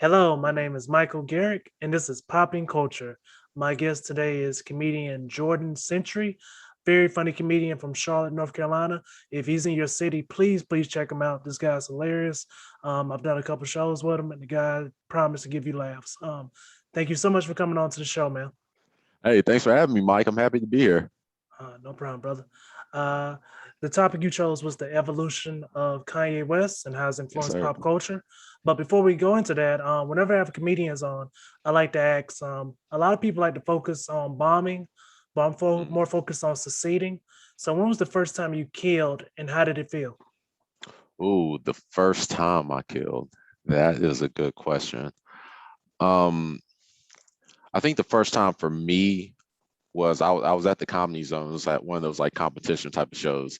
Hello, my name is Michael Garrick, and this is PoppinCulture. My guest today is comedian Jordan Centry, very funny comedian from Charlotte, North Carolina. If he's in your city, please check him out. This guy's hilarious. I've done a couple shows with him, and the guy promised to give you laughs. Thank you so much for coming on to the show, man. Hey, thanks for having me, Mike. I'm happy to be here. No problem, brother. Uh, the topic you chose was the evolution of Kanye West and how it's Yes, influenced sir. pop culture. But before we go into that, whenever I have comedians on, I like to ask. A lot of people like to focus on bombing, but Mm. more focused on succeeding. So, when was the first time you killed, and how did it feel? Ooh, the first time I killed. That is a good question. Um, I think the first time for me was I was at the Comedy Zone. It was at one of those like competition type of shows,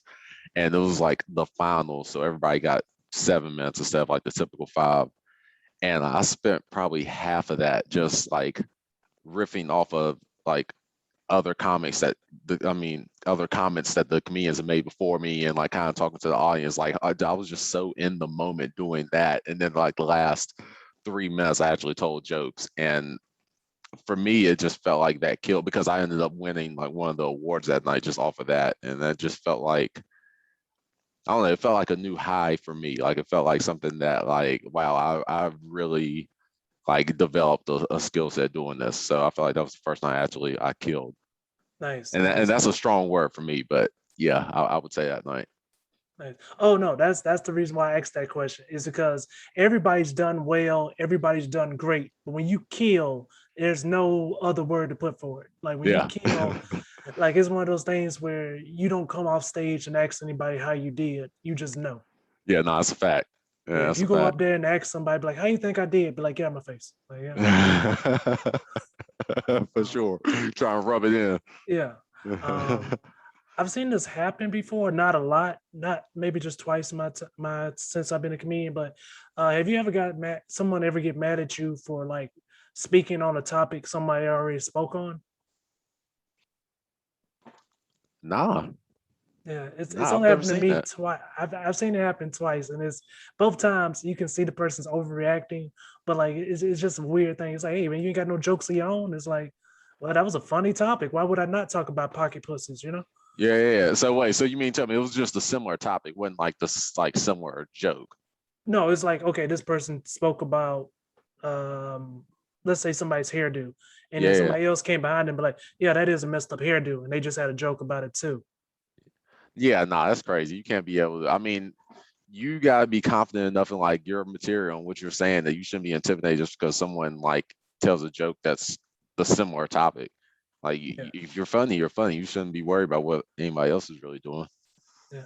and it was like the final, so everybody got 7 minutes instead of like the typical five. And I spent probably half of that just like riffing off of like other comics that other comments that the comedians have made before me, and like kind of talking to the audience. Like I was just so in the moment doing that, and then like the last 3 minutes I actually told jokes, and for me it just felt like that killed because I ended up winning like one of the awards that night just off of that, and that just felt like, I don't know, it felt like a new high for me. Like it felt like something that like, wow, I've really like developed a skill set doing this. So I felt like that was the first time I killed. Nice, And nice. that's a strong word for me, but yeah, I would say that night. Nice. Oh no, that's the reason why I asked that question is because everybody's done well, everybody's done great, but when you kill, there's no other word to put for it. Like when you Yeah. kill, like it's one of those things where you don't come off stage and ask anybody how you did. You just know. Yeah, no, that's a fact. Yeah, Yeah, if that's a you go fact. up there and ask somebody, be like, "How you think I did?" Be like, "Yeah, my face." Like, yeah, For um, sure. Try and rub it in. yeah. Um, I've seen this happen before, not a lot, not maybe just twice in my since I've been a comedian. But have you ever got mad? Someone ever get mad at you for like speaking on a topic somebody already spoke on? Nah, Yeah, it's nah, I've only never happened to seen me that. twice. I've seen it happen twice, and it's both times you can see the person's overreacting, but like it's just a weird thing. It's like, hey man, you ain't got no jokes of your own. It's like, well, that was a funny topic. Why would I not talk about pocket pussies? You know? Yeah. So wait, so you mean tell me it was just a similar topic, wasn't like this like similar joke? No, it's like, okay, this person spoke about um let's say somebody's hairdo, and then Yeah. somebody else came behind them, but like, yeah, that is a messed up hairdo, and they just had a joke about it too. Yeah, nah, that's crazy. You can't be able to, I mean, you gotta be confident enough in like your material and what you're saying that you shouldn't be intimidated just because someone like tells a joke that's the similar topic. Like Yeah, if you're funny, you're funny. You shouldn't be worried about what anybody else is really doing. yeah,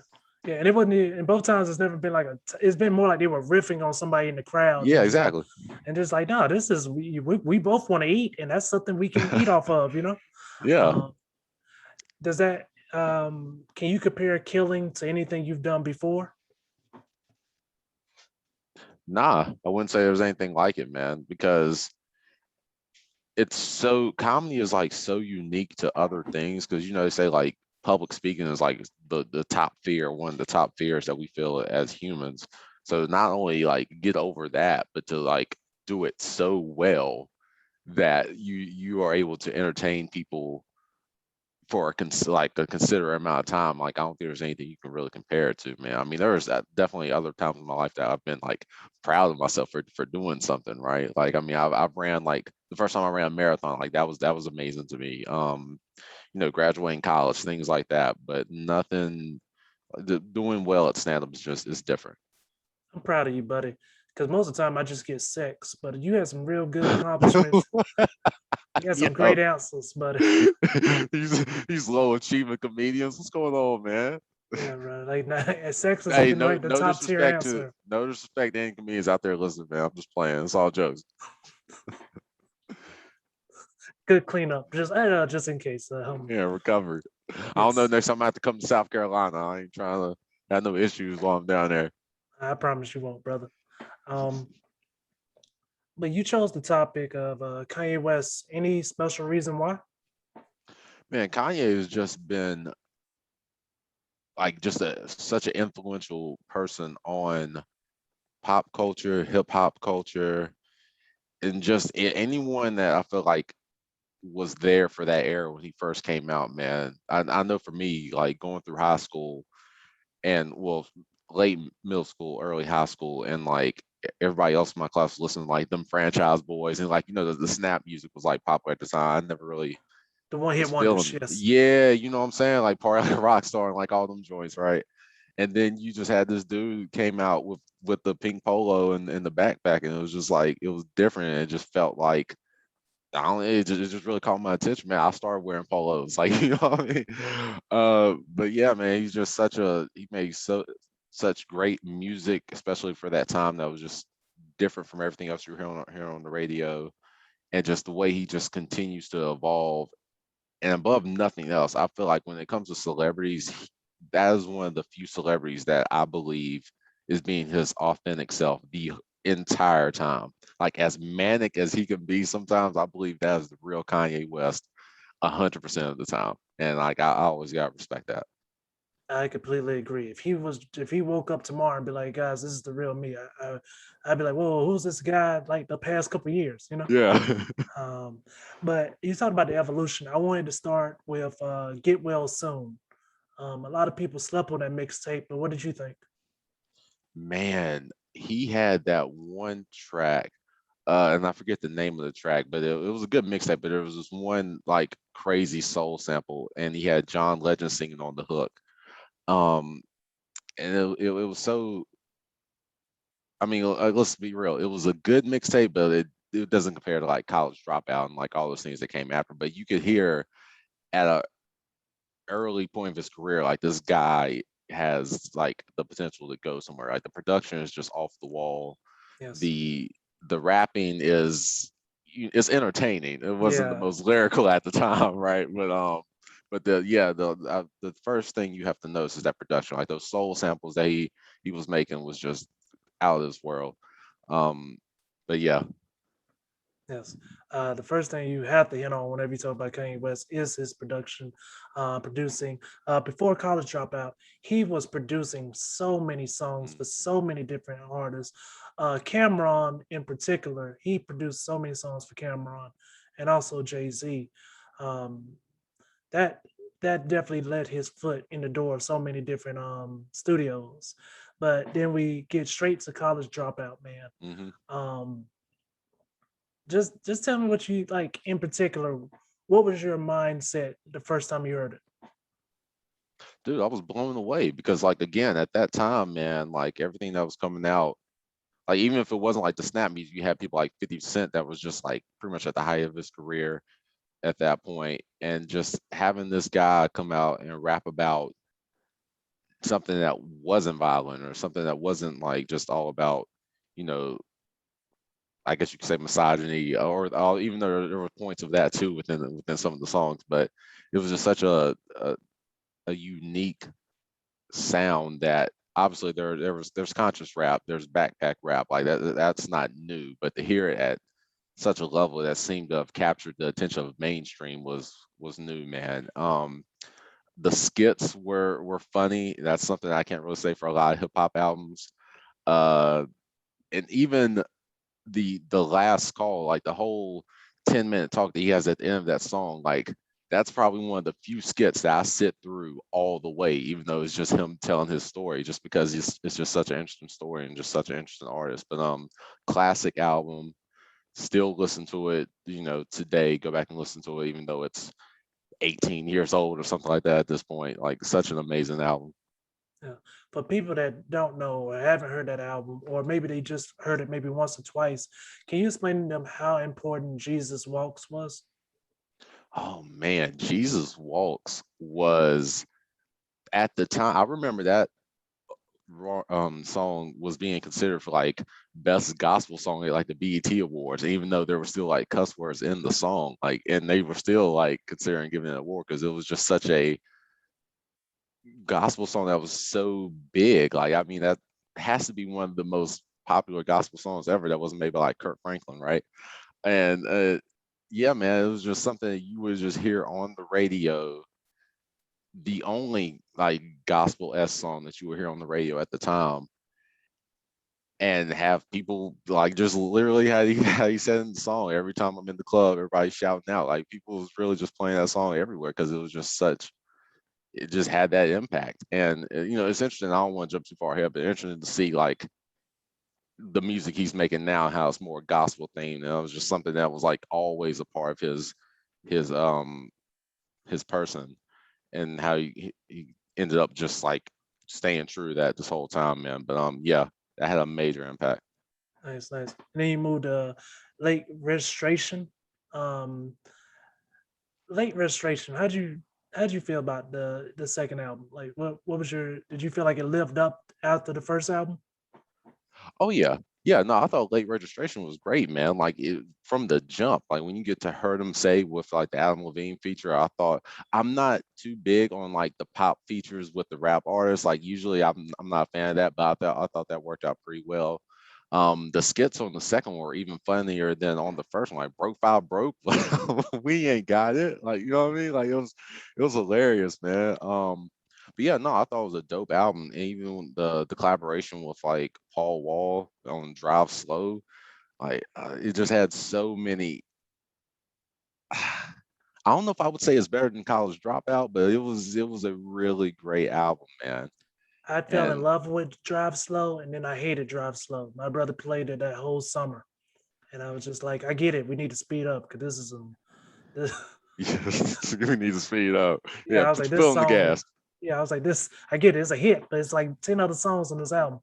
yeah. And it wasn't. And both times, it's never been like a. It's been more like they were riffing on somebody in the crowd, Yeah, and just like, exactly. no, this is we both want to eat, and that's something we can eat off of, you know. Yeah. Um, does that can you compare killing to anything you've done before? Nah, I wouldn't say there's anything like it, man, because it's so comedy is like so unique to other things because they say like public speaking is like the top fear, one of the top fears that we feel as humans. So not only like get over that, but to like do it so well that you are able to entertain people for like a considerate amount of time. Like I don't think there's anything you can really compare it to, man. I mean, there's definitely other times in my life that I've been like proud of myself for doing something, right? Like I mean, I've ran like the first time I ran a marathon, like that was amazing to me. Graduating college, things like that, but nothing. Doing well at stand up is just is different. I'm proud of you, buddy. Because most of the time I just get sex, but you had some real good accomplishments. You got some Yo, great answers, buddy. these low achievement comedians. What's going on, man? Yeah, bro. Like sex isn't Hey, even like the no top tier disrespect to answer. any comedians out there listening, man. I'm just playing. It's all jokes. Good cleanup, just I don't know, just in case. Yeah, recovered. I don't know. Yes, Next time I have to come to South Carolina, I ain't trying to have no issues while I'm down there. I promise you won't, brother. Um, but you chose the topic of Kanye West. Any special reason why? Man, Kanye has just been like just such an influential person on pop culture, hip hop culture, and just anyone that I feel like was there for that era when he first came out, man. I know for me, like going through high school and well, late middle school, early high school, and like everybody else in my class was listening to like them Franchise Boys, and like the snap music was like popular at the time. I never really The one hit was wonders, feeling, yes. yeah, you know what I'm saying, like Party Like a Rock Star and like all them joints, right? And then you just had this dude who came out with the pink polo and the backpack, and it was just like it was different. And it just felt like I don't. It just really caught my attention, man. I started wearing polos, like you know what I mean. But yeah, man, he's just he made such great music, especially for that time. That was just different from everything else you hear on the radio, and just the way he just continues to evolve. And above nothing else, I feel like when it comes to celebrities, that is one of the few celebrities that I believe is being his authentic self the entire time. Like as manic as he can be sometimes, I believe that is the real Kanye West 100% of the time. And like I always got to respect that. I completely agree. If he woke up tomorrow and be like, guys, this is the real me, I'd be like, whoa, who's this guy? Like the past couple of years, you know. Yeah. Um, but you talked about the evolution. I wanted to start with "Get Well Soon." A lot of people slept on that mixtape, but what did you think? Man, he had that one track, and I forget the name of the track, but it was a good mixtape. But there was this one like crazy soul sample, and he had John Legend singing on the hook. Um, and it was so. I mean, let's be real. It was a good mixtape, but it doesn't compare to like College Dropout and like all those things that came after. But you could hear at a early point of his career, like this guy has like the potential to go somewhere. Like the production is just off the wall. Yes. The the rapping is it's entertaining. It wasn't the Yeah. most lyrical at the time, right? But the first thing you have to notice is that production. Like those soul samples that he was making was just out of this world. Um, but yeah, Yes. The first thing you have to hit on whenever you talk about Kanye West is his production, producing. Before College Dropout, he was producing so many songs for so many different artists. Cameron, in particular, he produced so many songs for Cameron and also Jay Z. Um, that that definitely let his foot in the door of so many different studios. But then we get straight to College Dropout, man. hmm Um, just tell me what you like in particular. What was your mindset the first time you heard it? dude, I was blown away because like again at that time, man, like everything that was coming out, like even if it wasn't like the snap music, you had people like 50 Cent that was just like pretty much at the height of his career at that point, and just having this guy come out and rap about something that wasn't violent or something that wasn't like just all about, you know, I guess you could say misogyny, or even though there were points of that too within some of the songs, but it was just such a unique sound that obviously there's conscious rap, there's backpack rap, like that's not new, but to hear it at such a level that seemed to have captured the attention of mainstream was new, man. The skits were funny. That's something I can't really say for a lot of hip hop albums. Uh, and even the last call, like the whole 10-minute talk that he has at the end of that song, like that's probably one of the few skits that I sit through all the way, even though it's just him telling his story, just because it's just such an interesting story and just such an interesting artist. But classic album, still listen to it, today, go back and listen to it, even though it's 18 years old or something like that at this point. Like such an amazing album. Yeah. For people that don't know or haven't heard that album, or maybe they just heard it maybe once or twice, can you explain to them how important Jesus Walks was? Oh man, Jesus Walks was at the time. I remember that song was being considered for like best gospel song at like the BET Awards, even though there were still like cuss words in the song, like, and they were still like considering giving it an award because it was just such a gospel song that was so big. Like, I mean, that has to be one of the most popular gospel songs ever that wasn't made by like Kirk Franklin, right? And yeah, man, it was just something that you would just hear on the radio. The only like gospel S song that you would hear on the radio at the time. and have people like just literally how he said in the song, every time I'm in the club, everybody shouting out. Like people was really just playing that song everywhere because it was just it just had that impact. And it's interesting. I don't want to jump too far ahead, but interesting to see like the music he's making now, how it's more gospel themed. And it was just something that was like always a part of his his person, and how he ended up just like staying true to that this whole time, man. But yeah, that had a major impact. Nice, nice. And then you moved to late registration. Um, late registration. How'd you feel about the second album? Like, what was your? Did you feel like it lived up after the first album? Oh yeah. Yeah, no, I thought late registration was great, man. Like from the jump, like when you get to heard him say with like the Adam Levine feature, I thought I'm not too big on like the pop features with the rap artists. Like usually I'm not a fan of that, but I thought that worked out pretty well. The skits on the second one were even funnier than on the first one. Like broke file broke, we ain't got it. Like you know what I mean? Like it was hilarious, man. But yeah, no, I thought it was a dope album. And even the collaboration with like Paul Wall on Drive Slow, like it just had so many. I don't know if I would say it's better than College Dropout, but it was a really great album, man. I fell in And love with Drive Slow, and then I hated Drive Slow. My brother played it that whole summer, and I was just like, I get it. We need to speed up because this is some. This, we need to speed up. yeah, Yeah, I was put like, your foot this on the song. gas. Yeah, I was like, this. I get it. It's a hit, but it's like 10 other songs on this album.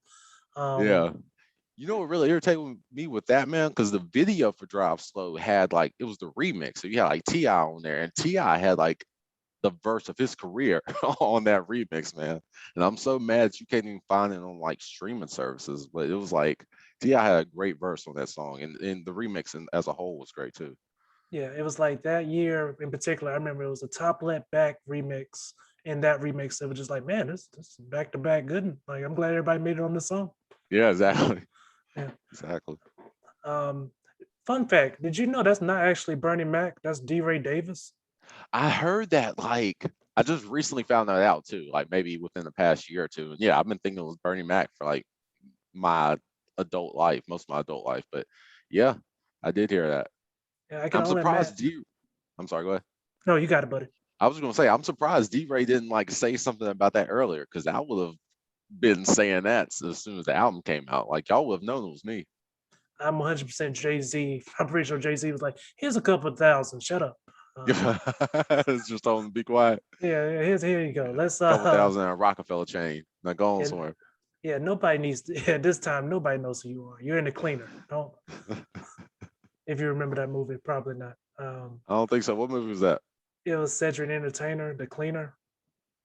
Um, Yeah. You know what really irritated me with that, man? Because the video for Drive Slow had like it was the remix. So you had like Ti on there, and Ti had like the verse of his career on that remix, man. And I'm so mad that you can't even find it on like streaming services. But it was like Ti had a great verse on that song, and the remix as a whole was great too. yeah, it was like that year in particular. I remember it was a top let back remix. In that remix, it was just like, man, this back to back good. And, like, I'm glad everybody made it on this song. Yeah, exactly. Yeah. Exactly. Um, fun fact: did you know that's not actually Bernie Mac? That's D. Ray Davis. I heard that like I just recently found that out too, like maybe within the past year or two. And yeah, I've been thinking it was Bernie Mac for like my adult life, most of my adult life. But yeah, I did hear that. Yeah, I can I'm only imagine. surprised D. I'm sorry, go ahead. No, you got it, buddy. I was gonna say I'm surprised D Ray didn't like say something about that earlier because I would have been saying that as soon as the album came out. Like y'all would have known it was me. I'm 100% Jay Z. I'm pretty sure Jay Z was like, "Here's a couple of thousand. Shut up." Um, It's just told him to be quiet. yeah, here you go. Let's Couple thousand in a Rockefeller chain. Now go on yeah, somewhere. yeah. Nobody needs to, yeah, this time. Nobody knows who you are. You're in the cleaner. Don't if you remember that movie, probably not. I don't think so. What movie was that? It was Cedric the Entertainer, the cleaner.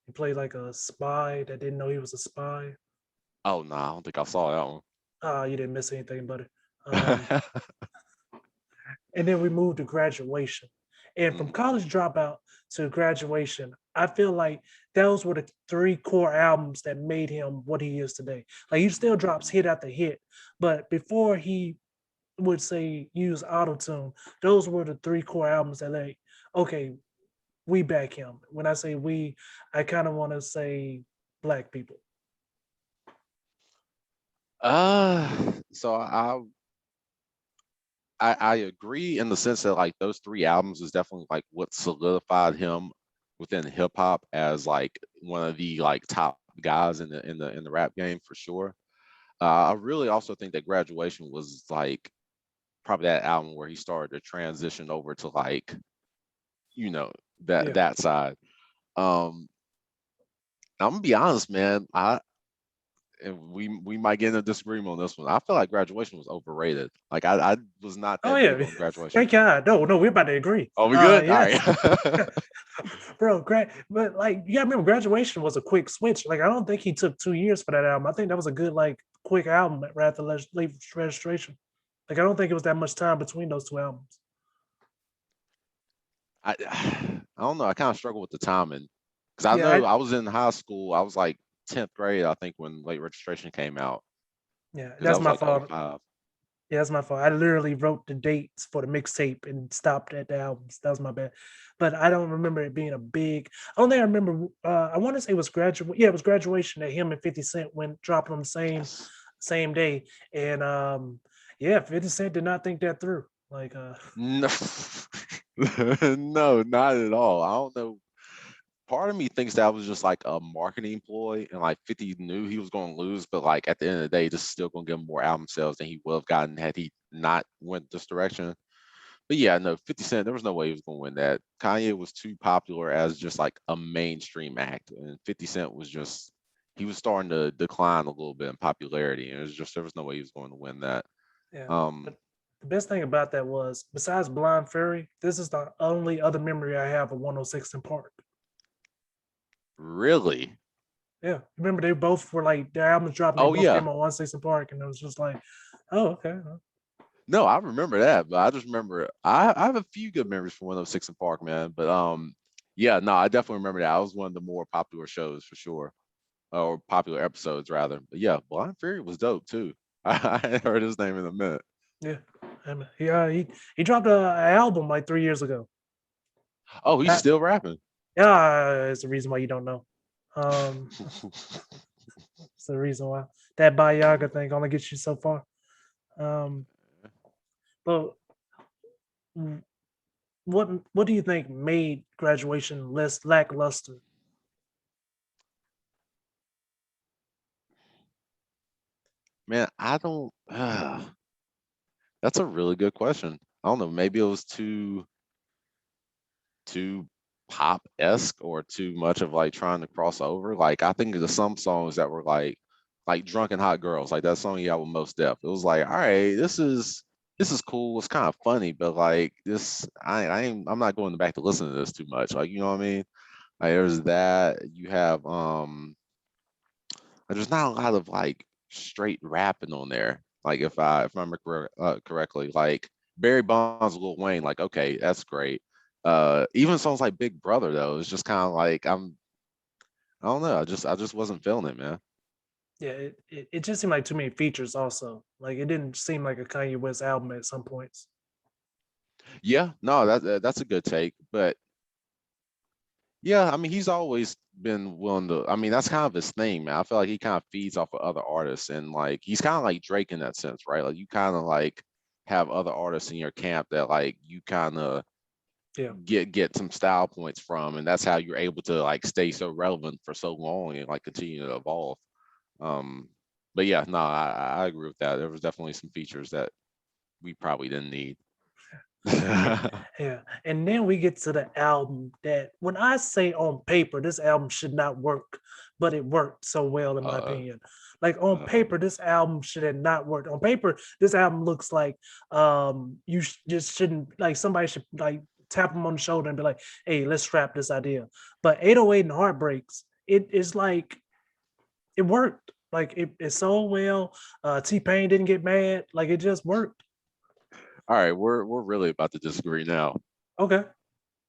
He played like a spy that didn't know he was a spy. Oh no, I don't think I saw You didn't miss anything, buddy. Um, that one. and then we moved to graduation. And from Mm. college dropout to graduation, I feel like those were the three core albums that made him what he is today. Like he still drops hit after hit, but before he would say use autotune, those were the three core albums that like, okay, we back him. When I say we, I kind of want to say black people. So I agree in the sense that like those three albums is definitely like what solidified him within hip hop as like one of the like top guys in the rap game for sure. I really also think that Graduation was like probably that album where he started to transition over to like you know that Yeah. that side. Um, I'm gonna be honest, man. And we might get in a disagreement on this one. I feel like Graduation was overrated. Like I was not Oh that big yeah. on Graduation. Thank God. No, no, we're about to agree. Oh, we good? All Yes. right. Bro, but like you gotta remember graduation was a quick switch. Like I don't think he took 2 years for that album. I think that was a good like quick album right after late registration. Like I don't think it was that much time between those two albums. I don't know. I kind of struggle with the timing because I Yeah, know I was in high school. I was like 10th grade, I think, when Late Registration came out yeah, because that that's was my like fault. '05. Yeah, that's my fault. I literally wrote the dates for the mixtape and stopped at the albums. That was my bad. But I don't remember it being a big. Only I remember. I want to say it was graduate. Yeah, it was graduation that him and 50 Cent went dropping on the same Yes. same day. And yeah, 50 Cent did not think that through. Like No, no, not at all. I don't know. Part of me thinks that was just like a marketing ploy, and like 50 knew he was going to lose, but like at the end of the day, this is still going to give him more album sales than he would have gotten had he not went this direction. But yeah, no, 50 Cent, there was no way he was going to win that. Kanye was too popular as just like a mainstream act, and 50 Cent was just he was starting to decline a little bit in popularity, and it was just there was no way he was going to win that. yeah. Um, But the best thing about that was besides Blind Fairy, this is the only other memory I have of 106 in Park. really? Yeah. Remember they both were like their albums dropped and they Oh both yeah, came on 106 in Park, and it was just like, oh, okay. no, I remember that, but I just remember I have a few good memories from 106 in Park, man. But yeah, no, I definitely remember that. I was one of the more popular shows for sure, or popular episodes rather. But yeah, Blind Fury was dope too. I hadn't heard his name in a minute. Yeah. And he dropped a album like 3 years ago. Oh, he's That still rapping. yeah, it's the reason why you don't know. It's the reason why that Bayaga thing only gets you so far. Um, but what do you think made graduation less lackluster? Man, I don't. That's a really good question. I don't know. Maybe it was too pop-esque or too much of like trying to cross over. Like I think there's some songs that were like Drunken Hot Girls, like that song he had with Most Def. It was like, all right, this is cool. It's kind of funny, but like this, I'm not going back to listen to this too much. Like, you know what I mean? Like there's that. You have there's not a lot of like straight rapping on there. Like if I remember correctly, like Barry Bonds, Lil Wayne, like okay, that's great. Even songs like Big Brother though, it's just kind of like I don't know. I just wasn't feeling it, man. Yeah, it just seemed like too many features. Also, like it didn't seem like a Kanye West album at some points. Yeah, no, that's a good take, but yeah, I mean he's always been willing to. I mean that's kind of his thing, man. I feel like he kind of feeds off of other artists, and like he's kind of like Drake in that sense, right? Like you kind of like have other artists in your camp that like you kind of Yeah, get some style points from, and that's how you're able to like stay so relevant for so long and like continue to evolve. Um, but yeah, no, I agree with that. There was definitely some features that we probably didn't need. yeah, yeah. And then we get to the album that, when I say on paper, this album should not work, but it worked so well in my uh, opinion. Like on uh, paper, this album should have not worked. On paper, this album looks like just shouldn't, like somebody should like tap him on the shoulder and be like, "Hey, let's scrap this idea." But 808 and Heartbreaks, it is like it worked. Like it sold well. T Pain didn't get mad. Like it just worked. all right, we're really about to disagree now. Okay.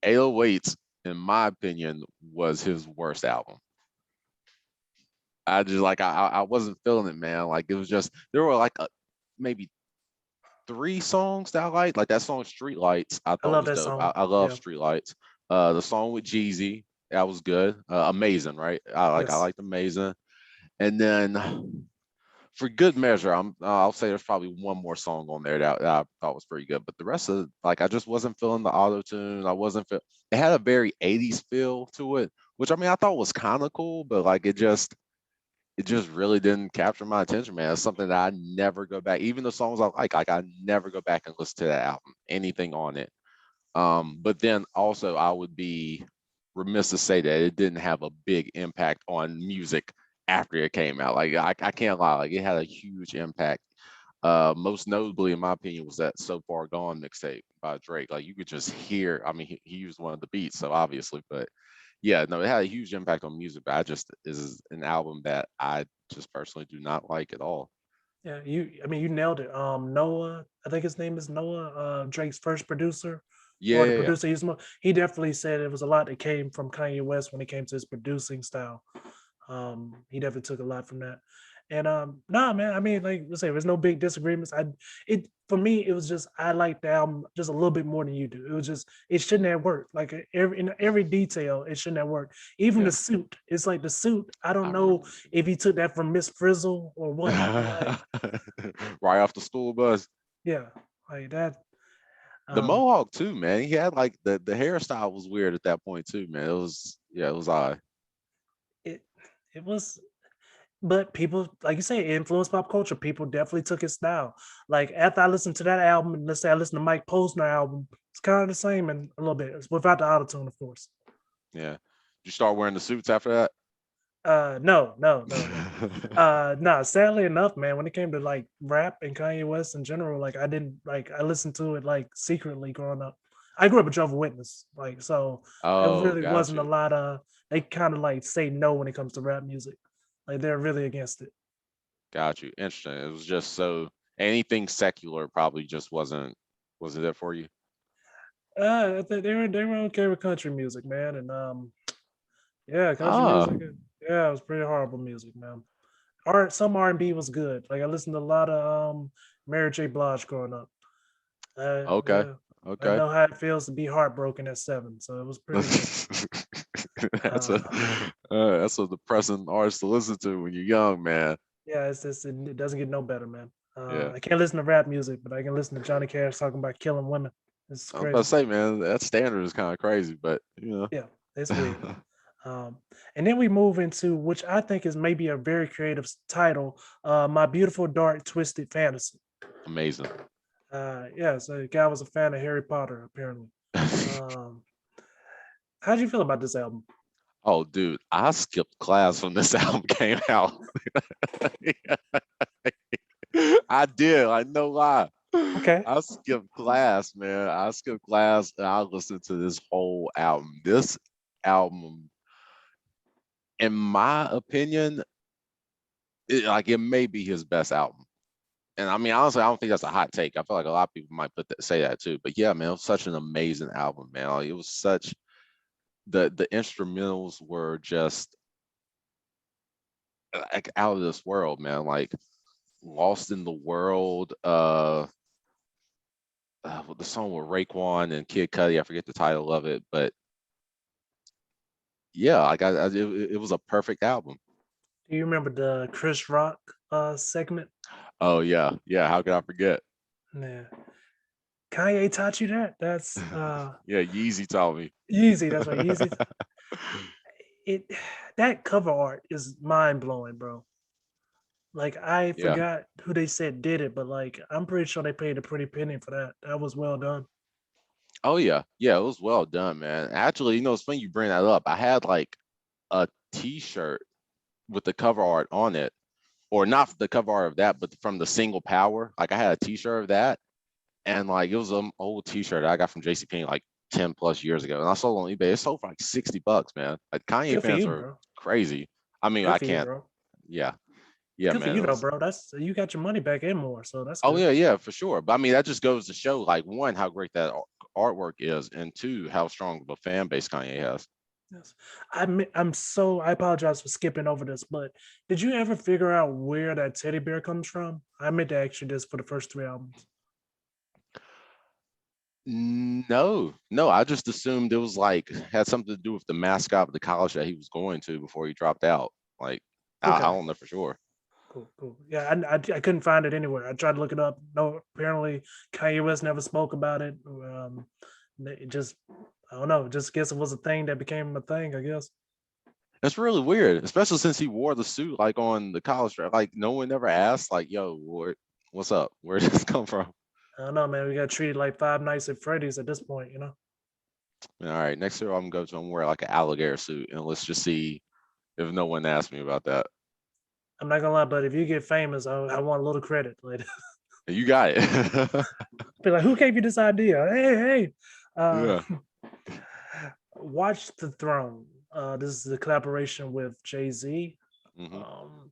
808, in my opinion, was his worst album. I just like I wasn't feeling it, man. Like it was just there were like maybe three songs that I liked. Like that song "Streetlights," I I thought love was that dope. song. I love Yeah. "Streetlights." The song with Jeezy, that was good. Amazing, right? I Yes. liked Amazing. And then for good measure, I'll say there's probably one more song on there that I thought was pretty good. But the rest of like I just wasn't feeling the auto tune. I wasn't feel. It had a very 80s feel to it, which I mean I thought was kind of cool, but like it just really didn't capture my attention, man. It's something that I never go back. Even the songs I like I never go back and listen to that album, anything on it. But then also I would be remiss to say that it didn't have a big impact on music after it came out. Like I can't lie, like it had a huge impact. Most notably, in my opinion, was that "So Far Gone" mixtape by Drake. Like you could just hear. I mean, he used one of the beats, so obviously, but yeah, no, it had a huge impact on music. But I just is an album that I just personally do not like at all. Yeah. I mean, you nailed it. Noah, I think his name is Noah, Drake's first producer Yeah, or the yeah, yeah. producer he definitely said it was a lot that came from Kanye West when it came to his producing style. He definitely took a lot from that. And nah, man. I mean, like let's say there's no big disagreements. It for me, it was just I liked the album just a little bit more than you do. It was just it shouldn't have worked. Like in every detail, it shouldn't have worked. Even the Yeah, suit. It's like the suit. I I don't know remember. if he took that from Miss Frizzle or what. But like, Right off the school bus. yeah, like that. The Um, mohawk too, man. He had like the hairstyle was weird at that point too, man. It was yeah, it was odd. it it was but people, like you say, it influenced pop culture. People definitely took his style. Like after I listened to that album, and let's say I listened to Mike Posner album, it's kind of the same in a little bit. It's without the autotune, of course. Yeah. Did you start wearing the suits after that? No, no, no, no. No, sadly enough, man, when it came to like rap and Kanye West in general, like I didn't like I listened to it like secretly growing up. I grew up a Jehovah's Witness, like so there Oh, really got wasn't a you. lot of they kind of like say no when it comes to rap music. Like they're really against it. Got you. Interesting. It was just so anything secular probably just wasn't it for you? I think they were okay with country music, man, and yeah, country Ah, music, yeah, it was pretty horrible music, man. Art, some R&B was good. Like I listened to a lot of Mary J. Blige growing up. okay. Yeah, I Okay. know how it feels to be heartbroken at 7, so it was pretty good. That's a Uh, that's a depressing artist to listen to when you're young, man. yeah, it's just it doesn't get no better, man. Yeah. I can't listen to rap music, but I can listen to Johnny Cash talking about killing women. It's I was about to crazy. say, man, that standard is kind of crazy, but you Yeah, it's weird. know. And then we move into which I think is maybe a very creative title, My Beautiful Dark Twisted Fantasy. Amazing. Yeah, so the guy was a fan of Harry Potter, apparently. Um, how'd you feel about this album? Oh, dude, I skipped class when this album came out. I did. I no lie. Okay. I skipped class, man. I skipped class and I listened to this whole album. This album, in my opinion, it may be his best album. And I mean, honestly, I don't think that's a hot take. I feel like a lot of people might say that too. But yeah, man, it was such an amazing album, man. Like, it was such the instrumentals were just like out of this world, man. Like Lost in the World, with the song with Raekwon and Kid Cudi. I forget the title of it, but yeah, like it was a perfect album. Do you remember the Chris Rock segment? Oh yeah, yeah. How could I forget? Yeah. Kanye taught you that? That's Yeah, Yeezy taught me. Yeezy, that's right. Yeezy. It that cover art is mind blowing, bro. Like I Yeah. forgot who they said did it, but like I'm pretty sure they paid a pretty penny for that. That was well done. Oh yeah, yeah. It was well done, man. Actually, it's funny you bring that up. I had like a T-shirt with the cover art on it, or not the cover art of that, but from the single Power. Like I had a T-shirt of that, and like it was an old T-shirt I got from JCPenney like 10 plus years ago, and I sold it on eBay. It sold for like $60, man. Like Kanye Good for fans you, are bro. crazy. I mean, Good I for you, can't. bro. Yeah, yeah, Good for man. you It though, was. bro. That's you got your money back and more, so that's Oh good. yeah, yeah, for sure. But I mean, that just goes to show, like, one, how great that artwork is, and two, how strong of a fan base Kanye has. Yes. I apologize for skipping over this, but did you ever figure out where that teddy bear comes from? I meant to ask you this for the first 3 albums. No, no, I just assumed it was like had something to do with the mascot of the college that he was going to before he dropped out. Like, I Okay. don't know for sure. Cool, cool. Yeah, I couldn't find it anywhere. I tried to look it up. No, apparently Kanye West never spoke about it. It just I don't know. Just guess it was a thing that became a thing. I guess. It's really weird, especially since he wore the suit like on the college draft. Like, no one ever asked, like, "Yo, what's up? Where did this come from?" I don't know, man. We got treated like Five Nights at Freddy's at this point. All right, next year I'm gonna go to him wear like an alligator suit, and let's just see if no one asks me about that. I'm not gonna lie, but if you get famous, I want a little credit. Like, You got it. be like, who gave you this idea? Hey, hey. Uh, Yeah. Watch the Throne. This is a collaboration with Jay Z. Hmm. Um,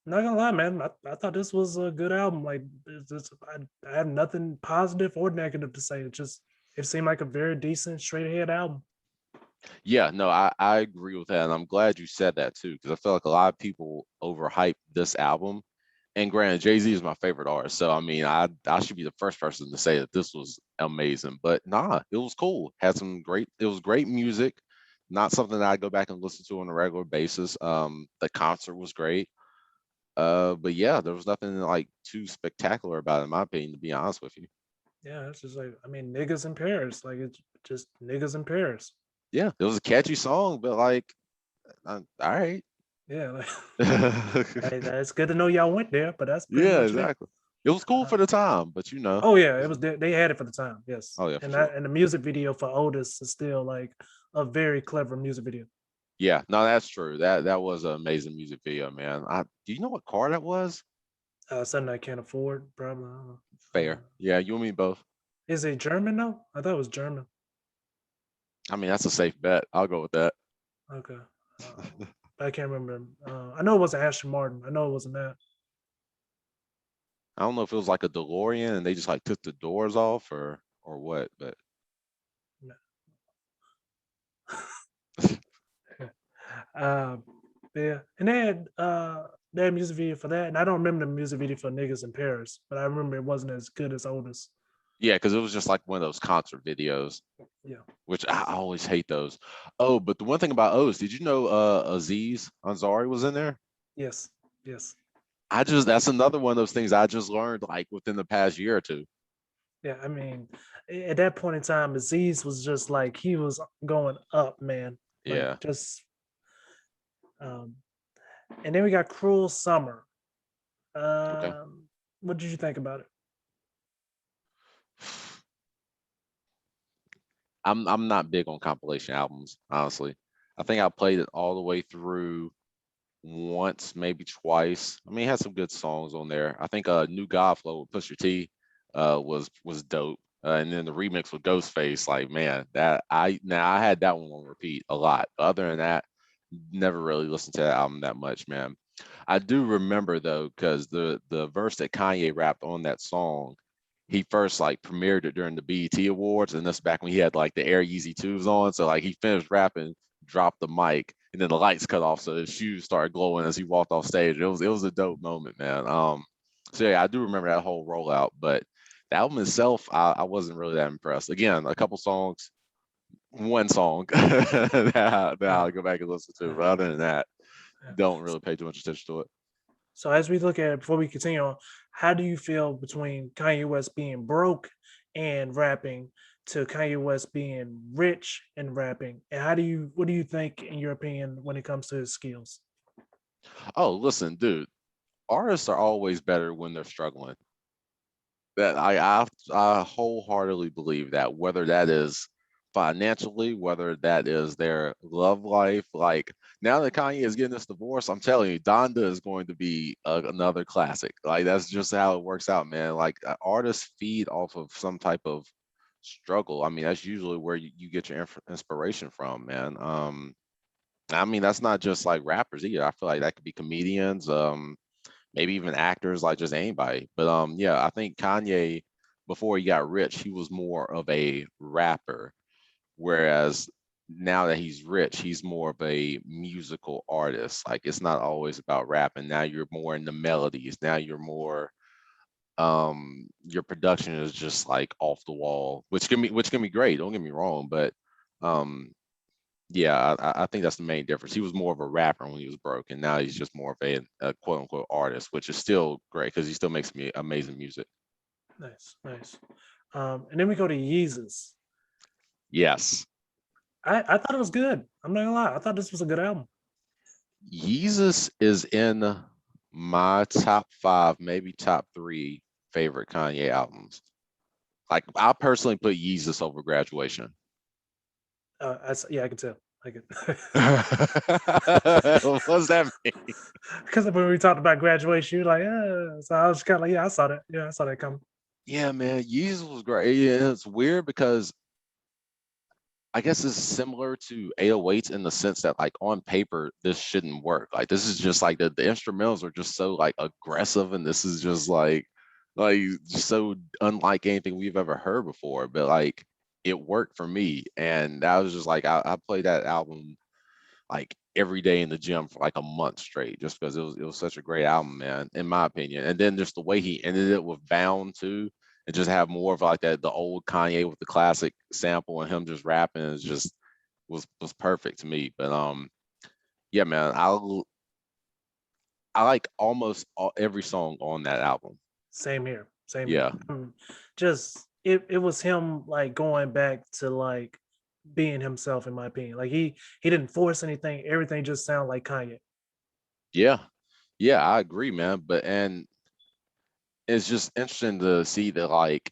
Not gonna lie, man. I thought this was a good album. Like, I have nothing positive or negative to say. It seemed like a very decent, straight ahead album. Yeah, no, I agree with that, and I'm glad you said that too, because I feel like a lot of people overhype this album. And granted, Jay-Z is my favorite artist, so I mean, I should be the first person to say that this was amazing. But nah, it was cool. It was great music. Not something that I go back and listen to on a regular basis. The concert was great. But yeah, there was nothing like too spectacular about it, in my opinion, to be honest with you. Yeah, it's just like I mean, niggas in Paris. Like it's just niggas in Paris. Yeah, it was a catchy song, but like, all right. Yeah, like, hey, it's good to know y'all went there, but that's pretty Yeah, much it. exactly. It was cool Uh, for the time, but oh yeah, it was. They had it for the time. Yes, oh yeah, for and sure. that and the music video for Otis is still like a very clever music video. Yeah, no, that's true. That was an amazing music video, man. Do you know what car that was? Something I can't afford, probably. I don't know. Fair. Yeah, you and me both. Is it German though? I thought it was German. I mean, that's a safe bet. I'll go with that. Okay, I can't remember. I know it wasn't Aston Martin. I know it wasn't that. I don't know if it was like a DeLorean and they just like took the doors off or what, but No. Um, yeah, and they had music video for that, and I don't remember the music video for Niggas in Paris, but I remember it wasn't as good as Otis. yeah, because it was just like one of those concert videos, Yeah. which I always hate those. Oh, but the one thing about O's, did you know Aziz Ansari was in there? Yes. Yes. That's another one of those things I just learned like within the past year or two. Yeah. I mean, at that point in time, Aziz was just like he was going up, man. Like Yeah. just, um, and then we got Cruel Summer. Okay. What did you think about it? I'm not big on compilation albums, honestly. I think I played it all the way through once, maybe twice. I mean, it had some good songs on there. I think New God Flow with Pusha T was dope. And then the remix with Ghostface, like man, I had that one on repeat a lot. Other than that, never really listened to that album that much, man. I do remember though, because the verse that Kanye rapped on that song, he first like premiered it during the BET Awards, and that's back when he had like the Air Yeezy 2s on. So like he finished rapping, dropped the mic, and then the lights cut off, so his shoes started glowing as he walked off stage. It was a dope moment, man. So yeah, I do remember that whole rollout, but the album itself, I wasn't really that impressed. Again, a couple songs, one song that Yeah. I'll go back and listen to. But other than that, Yeah. don't really pay too much attention to it. So as we look at it, before we continue on, how do you feel between Kanye West being broke and rapping to Kanye West being rich and rapping? And what do you think, in your opinion, when it comes to his skills? Oh, listen, dude, artists are always better when they're struggling. That I wholeheartedly believe that, whether that is financially, whether that is their love life. Like now that Kanye is getting this divorce, I'm telling you, Donda is going to be another classic. Like that's just how it works out, man. Like artists feed off of some type of struggle. I mean, that's usually where you get your inspiration from, man. I mean, that's not just like rappers either. I feel like that could be comedians. Maybe even actors, like just anybody. But yeah, I think Kanye, before he got rich, he was more of a rapper, whereas now that he's rich, he's more of a musical artist. Like it's not always about rapping. Now you're more in the melodies. Now you're more your production is just like off the wall, which can be great. Don't get me wrong, but um yeah, I think that's the main difference. He was more of a rapper when he was broke, and now he's just more of a quote unquote artist, which is still great because he still makes me amazing music. Nice, nice. And then we go to Yeezus. Yes, I thought it was good. I'm not gonna lie. I thought this was a good album. Yeezus is in my top five, maybe top three favorite Kanye albums. Like I personally put Yeezus over Graduation. Yeah, I can tell. I can. What's that mean? Because when we talked about graduation, you're like, so I was kind of like, yeah, I saw that. Yeah, I saw that coming. Yeah, man, Yeezus was great. Yeah, it's weird because I guess it's similar to 808s in the sense that like on paper this shouldn't work. Like this is just like the instrumentals are just so like aggressive, and this is just like just so unlike anything we've ever heard before. But like it worked for me. And that was just like I played that album like every day in the gym for like a month straight, just because it was such a great album, man, in my opinion. And then just the way he ended it with Bound too, and just have more of like that the old Kanye with the classic sample and him just rapping is just was perfect to me. But yeah, man, I like almost every song on that album. Same here. Same here. Yeah. Just it was him like going back to like being himself in my opinion. Like he didn't force anything. Everything just sounded like Kanye. Yeah. Yeah, I agree, man. But and it's just interesting to see that like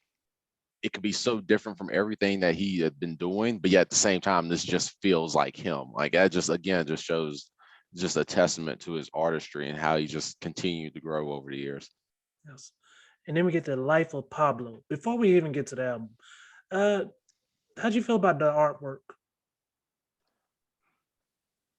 it could be so different from everything that he had been doing, but yet at the same time, this just feels like him. Like that just again just shows just a testament to his artistry and how he just continued to grow over the years. Yes. And then we get the life of Pablo. Before we even get to the album, uh, how'd you feel about the artwork?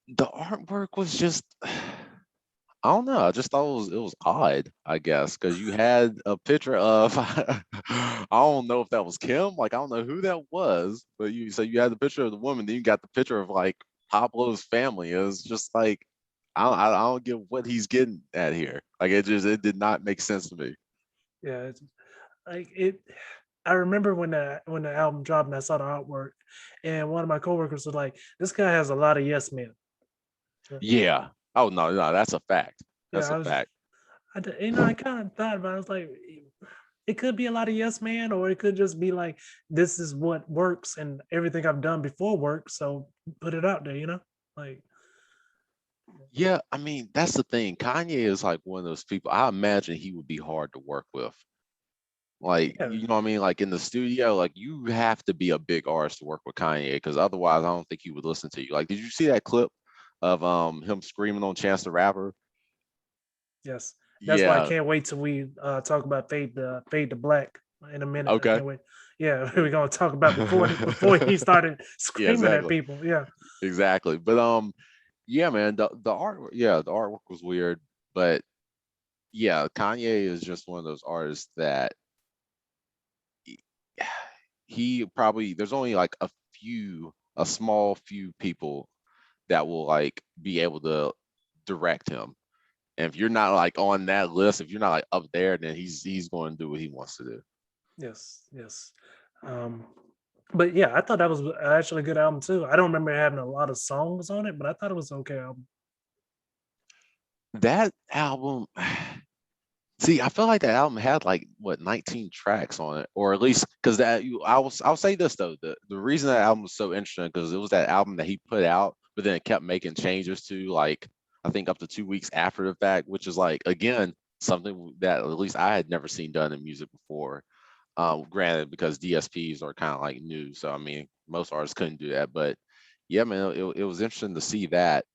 The artwork was just I don't know. I just thought it was odd, I guess, because you had a picture of I don't know if that was Kim, like I don't know who that was, but you had the picture of the woman, then you got the picture of like Pablo's family. It was just like I don't get what he's getting at here. Like it did not make sense to me. Yeah, it's, like it. I remember when the album dropped and I saw the artwork, and one of my coworkers was like, "This guy has a lot of yes men." Yeah, Yeah. Oh no, that's a fact. yeah, That's a I was, fact. I kind of thought about it. I was like, it could be a lot of yes man, or it could just be like, this is what works, and everything I've done before works, so put it out there, like, Yeah, I mean, that's the thing. Kanye is like one of those people. I imagine he would be hard to work with. Like, yeah, you know what I mean? Like in the studio, like you have to be a big artist to work with Kanye because otherwise I don't think he would listen to you. Like, did you see that clip of him screaming on Chance the Rapper? yes. That's why I Yeah. can't wait till we talk about Fade to Black in a minute. I Okay. can't wait. Yeah, Yeah. we're gonna talk about before he started Yeah, screaming at exactly. people. Yeah, Exactly. But yeah, man, the art yeah, the artwork was weird, but yeah, Kanye is just one of those artists that he he probably there's only like a small few people that will like be able to direct him. And if you're not like on that list, if you're not like up there, then he's going to do what he wants to do. yes, yes. Um, but yeah, I thought that was actually a good album too. I don't remember having a lot of songs on it, but I thought it was an okay album. That album, see, I feel like that album had like what 19 tracks on it, or at least because I'll say this though, the reason that album was so interesting because it was that album that he put out, but then it kept making changes to like I think up to 2 weeks after the fact, which is like again something that at least I had never seen done in music before. Granted, because DSPs are kind of like new, so I mean, most artists couldn't do that. But yeah, man, it was interesting to see that.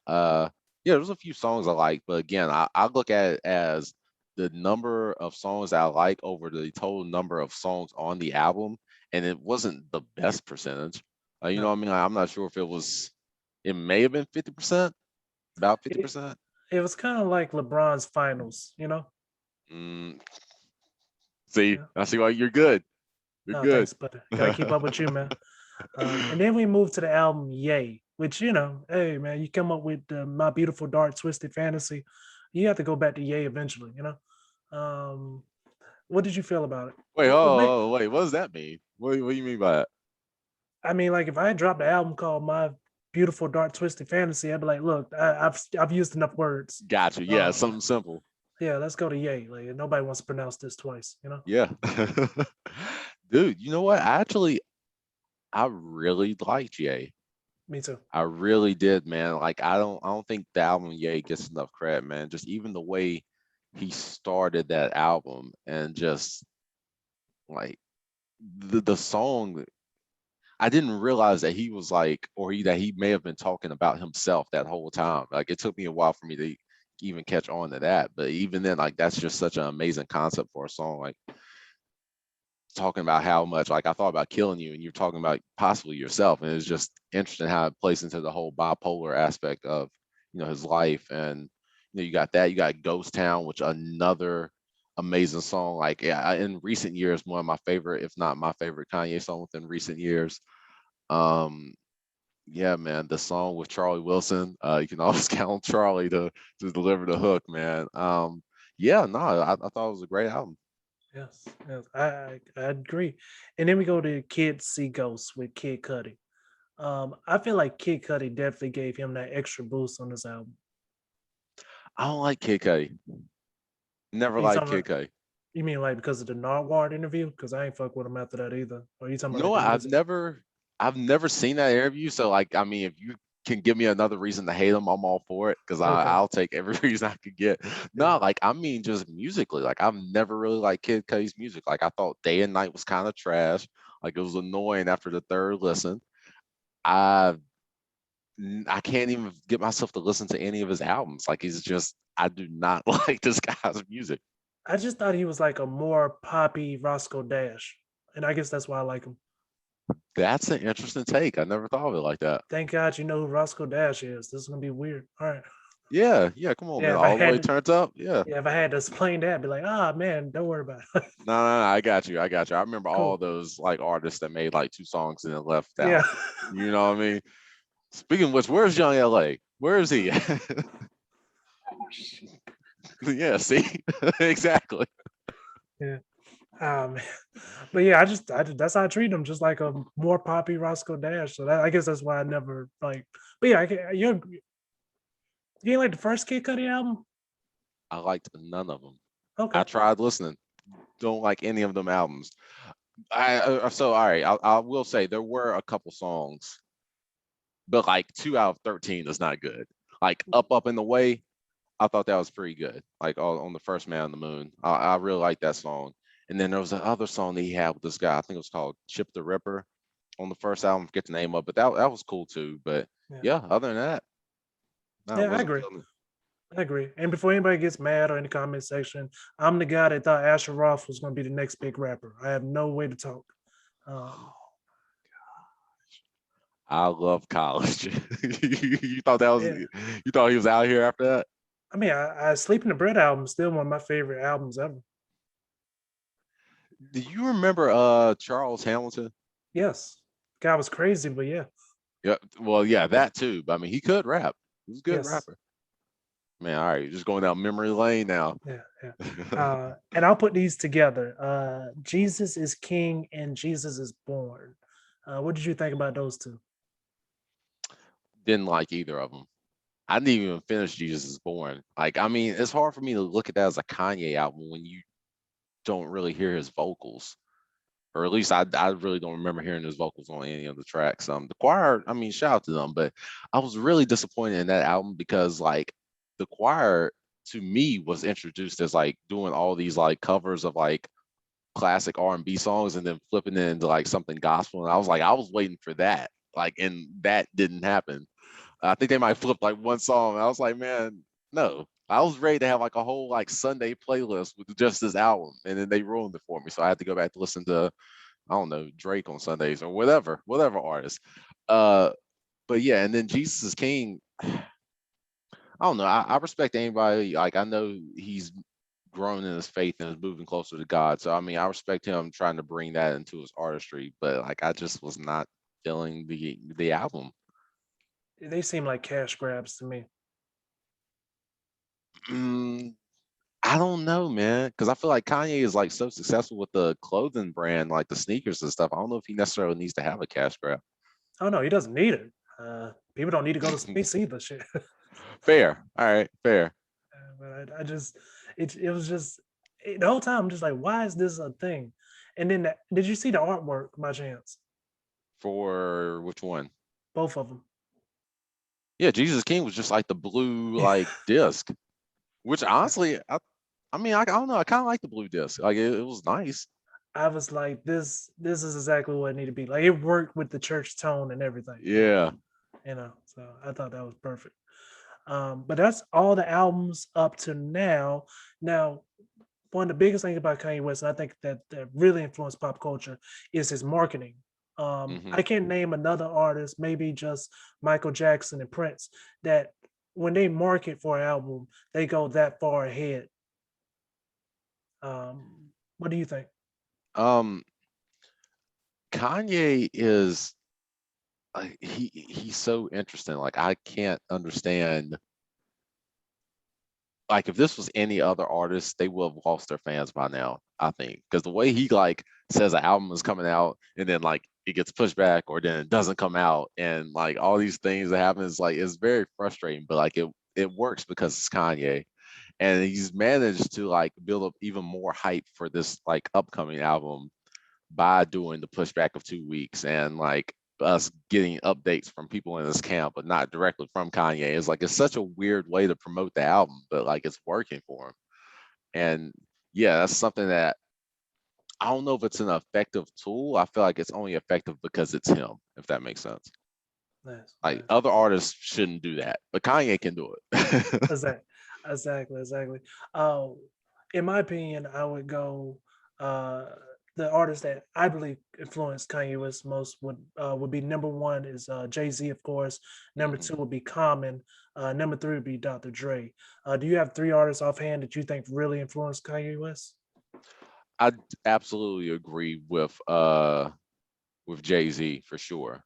Yeah, there's a few songs I like, but again, I look at it as the number of songs I like over the total number of songs on the album, and it wasn't the best percentage. You know No, what I mean? Like, I'm not sure if it may have been 50%, about it 50%. it was kind of like LeBron's finals. Mm, see, Yeah. I see why you're good. You're No, good. thanks, but gotta keep up with you, man. And then we moved to the album Yay, which hey man, you come up with My Beautiful Dark Twisted Fantasy, you have to go back to Yay eventually. Um, what did you feel about it? Wait, Well, wait, what does that mean? What do you mean by that? I mean, like if I had dropped an album called My Beautiful Dark Twisted Fantasy, I'd be like, look, I've used enough words. Gotcha. Yeah, Um, something simple. yeah, let's go to Yay. Like nobody wants to pronounce this twice. Yeah. Dude, you know what? I really liked Ye. Me too. I really did, man. Like I don't think the album Ye gets enough credit, man. Just even the way he started that album and just like the song, I didn't realize that he was like, that he may have been talking about himself that whole time. Like it took me a while for me to even catch on to that. But even then, like that's just such an amazing concept for a song. Like talking about how much like I thought about killing you and you're talking about possibly yourself. And it's just interesting how it plays into the whole bipolar aspect of, his life. And you got that, you got Ghost Town, which another amazing song. Like yeah, in recent years, one of my favorite, if not my favorite Kanye song within recent years. Um, yeah, man, the song with Charlie Wilson, you can always count on Charlie to deliver the hook, man. Yeah, no, I thought it was a great album. Yes, yes, I agree. And then we go to Kids See Ghosts with Kid Cudi. I feel like Kid Cudi definitely gave him that extra boost on this album. I don't like Kid Cudi. Never Are you liked talking Kid about? Cudi. You mean like because of the Nardwuar interview? Because I ain't fuck with him after that either. Or you talking You about know like the what? music? I've never seen that interview. So like, I mean, if you can give me another reason to hate him, I'm all for it because Okay, I'll take every reason I could get. yeah. No, like I mean, just musically, like I've never really liked Kid Cudi's music. Like I thought Day and Night was kind of trash. Like it was annoying after the third listen. I I can't even get myself to listen to any of his albums. Like he's just I do not like this guy's music. I just thought he was like a more poppy Roscoe Dash, and I guess that's why I like him. That's an interesting take. I never thought of it like that. Thank God you know who Roscoe Dash is. This is gonna be weird. All right. Yeah, yeah. Come on, Yeah, man. if I All the way had to, turns up. Yeah. yeah, if I had to explain that, be like, ah, man, don't worry about it. No, no, no, I got you. I got you. I remember all Cool. those like artists that made like two songs and then left Yeah. out. You know what I mean? Speaking of which, where's Young LA? Where is he? Yeah, see? Exactly. Yeah. Man. But yeah, that's how I treat him, just like a more poppy Roscoe Dash. So I guess that's why I never like. But yeah, you ain't like the first Kid Cudi album? I liked none of them. I Okay. tried listening. Don't like any of them albums. So all right, I will say there were a couple songs, but like 2 out of 13 is not good. Like Up in the Way, I thought that was pretty good. Like on the first Man on the Moon, I really like that song. And then there was another song that he had with this guy. I think it was called Chip the Ripper on the first album. Forget the name of, but that was cool too. But Yeah. yeah, other than that, no, it Yeah, I wasn't agree. feeling it. I agree. And before anybody gets mad or in the comment section, I'm the guy that thought Asher Roth was going to be the next big rapper. I have no way to talk. Um, I love college. You thought that was yeah, you thought he was out here after that? I mean, I Sleep in the Bread album is still one of my favorite albums ever. Do you remember Charles Hamilton? Yes, guy was crazy, but yeah, Yeah, well, yeah, that too. But I mean, he could rap. He was a good yes, rapper. Man, all right, just going down memory lane now. yeah, yeah. And I'll put these together. Jesus is King and Jesus is Born. What did you think about those two? Didn't like either of them. I didn't even finish Jesus is Born. Like, I mean, it's hard for me to look at that as a Kanye album when you don't really hear his vocals, or at least I really don't remember hearing his vocals on any of the tracks. The choir, I mean, shout out to them, but I was really disappointed in that album because like the choir to me was introduced as like doing all these like covers of like classic R&B songs and then flipping it into like something gospel, and I was like, I was waiting for that, like, and that didn't happen. I think they might flip like one song. I was like, man, no. I was ready to have like a whole like Sunday playlist with just this album, and then they ruined it for me. So I had to go back to listen to I don't know Drake on Sundays or whatever artist. Uh, but yeah, and then Jesus is King. I don't know. I respect anybody. Like I know he's grown in his faith and is moving closer to God. So I mean, I respect him trying to bring that into his artistry. But like, I just was not feeling the album. They seem like cash grabs to me. Mm, I don't know, man, because I feel like Kanye is like so successful with the clothing brand, like the sneakers and stuff. I don't know if he necessarily needs to have a cash grab. Oh no, he doesn't need it. People don't need to go to space either. Shit. Fair. All right. Fair. But I just it was just the whole time I'm just like, why is this a thing? And then did you see the artwork by chance? For which one? Both of them. Yeah, Jesus King was just like the blue Yeah. like disc, which honestly, I mean, I don't know. I kind of like the blue disc. Like it was nice. I was like, this is exactly what it needed to be. Like it worked with the church tone and everything. Yeah. So I thought that was perfect. But that's all the albums up to now. Now, one of the biggest things about Kanye West, and I think that really influenced pop culture, is his marketing. Hmm. I can't name another artist, maybe just Michael Jackson and Prince, that when they market for an album, they go that far ahead. What do you think? Um, Kanye is he's so interesting. Like I can't understand. Like if this was any other artist, they would have lost their fans by now. I think because the way he like says an album is coming out and then like it gets pushed back or then it doesn't come out and like all these things that happen is like it's very frustrating. But like it works because it's Kanye and he's managed to like build up even more hype for this like upcoming album by doing the pushback of 2 weeks and like us getting updates from people in this camp, but not directly from Kanye. It's like it's such a weird way to promote the album, but like it's working for him. And yeah, that's something that I don't know if it's an effective tool. I feel like it's only effective because it's him, if that makes sense. Nice, Like nice. other artists shouldn't do that, but Kanye can do it. Exactly, exactly. Uh, in my opinion, I would go. Uh, the artist that I believe influenced Kanye West most would be number one is Jay Z, of course. Number Mhm. two would be Common. Number three would be Dr. Dre. Do you have three artists offhand that you think really influenced Kanye West? I absolutely agree with Jay-Z for sure.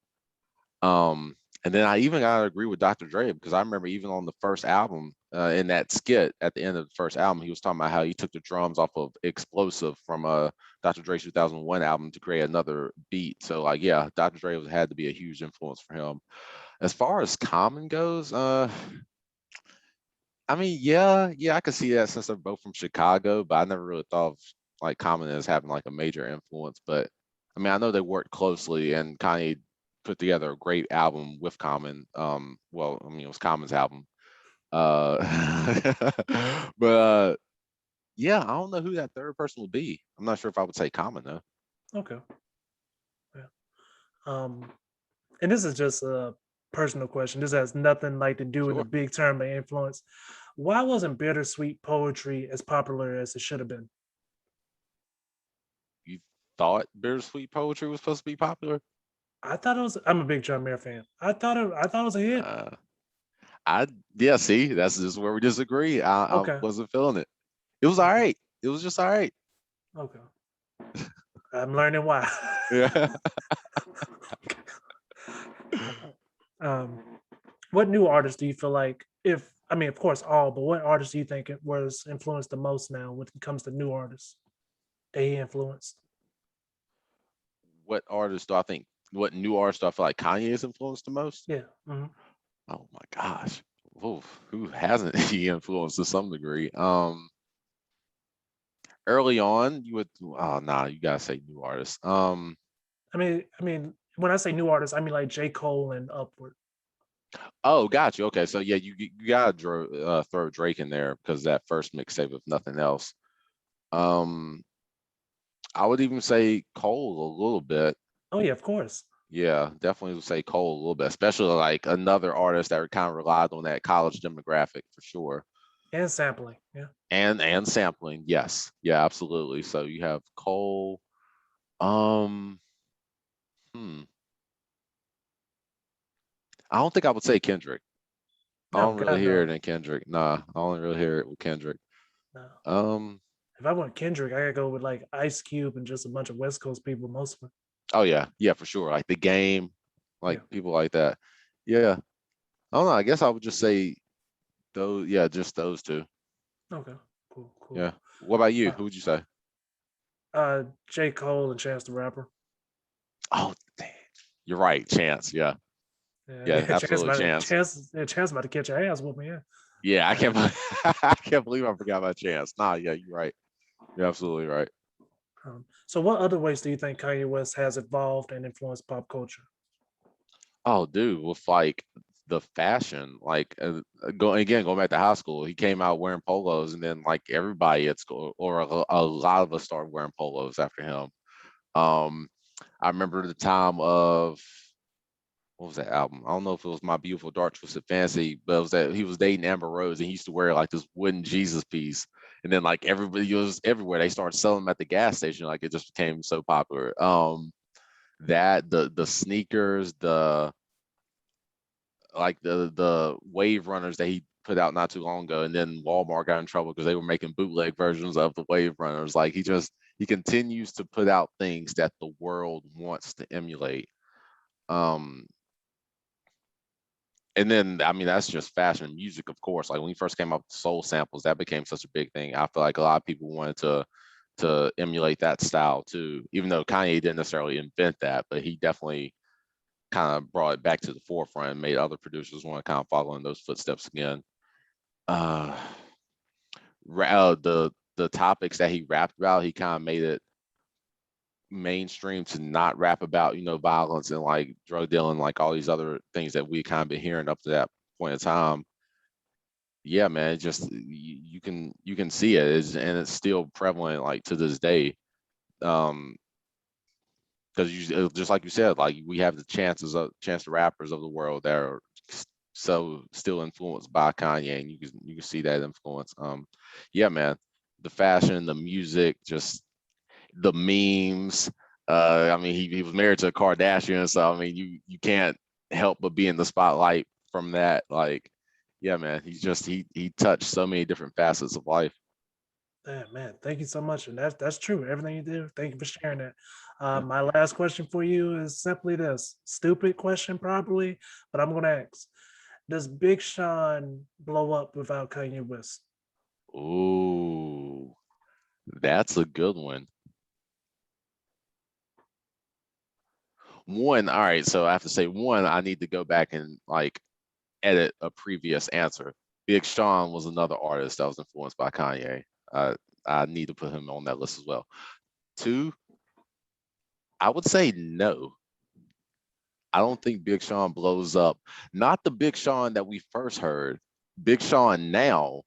Um, and then I even gotta agree with Dr. Dre because I remember even on the first album, in that skit at the end of the first album, he was talking about how he took the drums off of Explosive from Dr. Dre's 2001 album to create another beat. So like, yeah, Dr. Dre had to be a huge influence for him. As far as Common goes, I mean, yeah, I could see that since they're both from Chicago, but I never really thought of like Common as having like a major influence. But I mean, I know they worked closely, and Kanye put together a great album with Common. Well, I mean, it was Common's album. But yeah, I don't know who that third person would be. I'm not sure if I would say Common though. Okay. Yeah. Um, and this is just a personal question. This has nothing like to do with the Sure. big term of influence. Why wasn't bittersweet poetry as popular as it should have been? You thought bittersweet poetry was supposed to be popular? I thought it was. I'm a big John Mayer fan. I thought it was a hit. Uh, I yeah. See, that's just where we disagree. I Okay. wasn't feeling it. It was all Okay. right. It was just all right. Okay. I'm learning why. Yeah. um, what new artists do you feel like, if I mean, of course, all, but what artists do you think it was influenced the most now when it comes to new artists that he influenced? What artist do I think? What new artist do I feel like Kanye has influenced the most? Yeah. Mhm. Oh my gosh. Oof, who hasn't he influenced to some degree? Early on, you would. Oh, nah, you gotta say new artists. I mean, when I say new artists, I mean like J. Cole and upward. Oh, got you. Okay, so yeah, you gotta throw Drake in there because that first mixtape, if nothing else. Um, I would even say Cole a little bit. Oh yeah, of course. Yeah, definitely would say Cole a little bit, especially like another artist that kind of relied on that college demographic for sure. And sampling. Yeah. And sampling, yes. Yeah, absolutely. So you have Cole. Um, hmm. I don't think I would say Kendrick. I No, don't really God hear no. it in Kendrick. Nah, I don't really hear it with Kendrick. No. Um, If I want Kendrick, I gotta go with like Ice Cube and just a bunch of West Coast people, mostly. oh yeah, for sure. Like the game, like Yeah. people like that. Yeah. I don't know. I guess I would just say those, yeah, just those two. Okay. Cool. Cool. Yeah. What about you? Uh, Who would you say? J. Cole and Chance the Rapper. Oh, dang. You're right. Chance. Yeah. Yeah, Yeah, yeah, absolutely. Chance. Chance about to catch your ass with me. Yeah. Yeah, I Yeah. can't I can't believe I forgot about Chance. Nah, yeah, you're right. You're absolutely right. So, what other ways do you think Kanye West has evolved and influenced pop culture? Oh, dude, with like the fashion, like going back to high school, he came out wearing polos, and then like everybody at school, or a lot of us started wearing polos after him. Um, I remember the time of what was that album? I don't know if it was My Beautiful Dark Twisted Fancy, but it was that he was dating Amber Rose, and he used to wear like this wooden Jesus piece, and then like everybody was everywhere. They started selling them at the gas station, like it just became so popular. That the sneakers, the like the wave runners that he put out not too long ago, and then Walmart got in trouble because they were making bootleg versions of the Wave Runners. Like he continues to put out things that the world wants to emulate. Um, and then I mean that's just fashion and music, of course. Like when he first came up with soul samples, that became such a big thing. I feel like a lot of people wanted to emulate that style too, even though Kanye didn't necessarily invent that, but he definitely kind of brought it back to the forefront and made other producers want to kind of follow in those footsteps again. Uh, the topics that he rapped about, he kind of made it mainstream to not rap about, violence and like drug dealing, like all these other things that we kind of been hearing up to that point in time. Yeah, man, it just you can see and it's still prevalent like to this day. Because you just like you said, like we have the chance rappers of the world that are so still influenced by Kanye, and you can see that influence. Yeah, man, the fashion, the music, just the memes. I mean, he was married to a Kardashian, so I mean, you can't help but be in the spotlight from that. Like, yeah, man, he touched so many different facets of life. Damn, man, thank you so much. And that's true. Everything you do. Thank you for sharing that. Yeah. My last question for you is simply this stupid question, probably, but I'm going to ask: does Big Sean blow up without Kanye West? Ooh, that's a good one. One, all right, so I have to say one, I need to go back and like edit a previous answer. Big Sean was another artist that was influenced by Kanye. I need to put him on that list as well. Two, I would say no. I don't think Big Sean blows up. Not the Big Sean that we first heard. Big Sean now,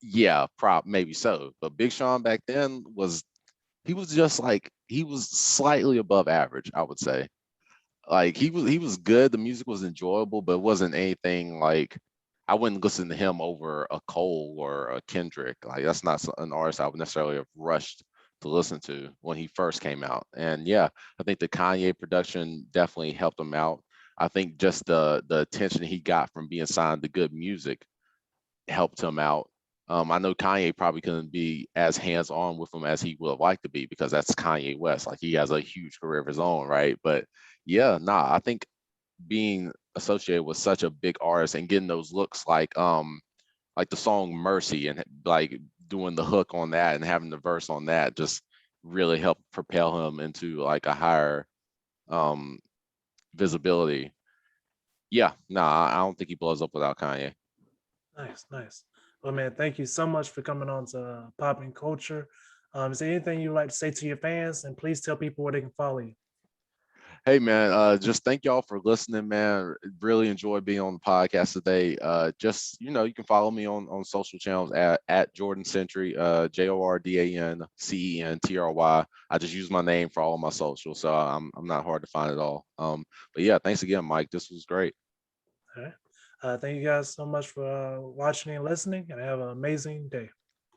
yeah, maybe so. But Big Sean back then he was just like he was slightly above average, I would say. Like he was good. The music was enjoyable, but it wasn't anything like I wouldn't listen to him over a Cole or a Kendrick. Like that's not an artist I would necessarily have rushed to listen to when he first came out. And yeah, I think the Kanye production definitely helped him out. I think just the attention he got from being signed to good music helped him out. I know Kanye probably couldn't be as hands on with him as he would have liked to be because that's Kanye West. Like he has a huge career of his own, right? But yeah, nah, I think being associated with such a big artist and getting those looks like the song Mercy and like doing the hook on that and having the verse on that just really helped propel him into like a higher um visibility. Yeah, nah, I don't think he blows up without Kanye. Nice, nice. Well, man, thank you so much for coming on to Popping Culture. Is there anything you'd like to say to your fans? And please tell people where they can follow you. Hey man, just thank y'all for listening, man. Really enjoyed being on the podcast today. Just you can follow me on social channels at Jordan Centry, JordanCentry. I just use my name for all of my socials, so I'm not hard to find at all. But yeah, thanks again, Mike. This was great. All right. Thank you guys so much for watching and listening, and have an amazing day.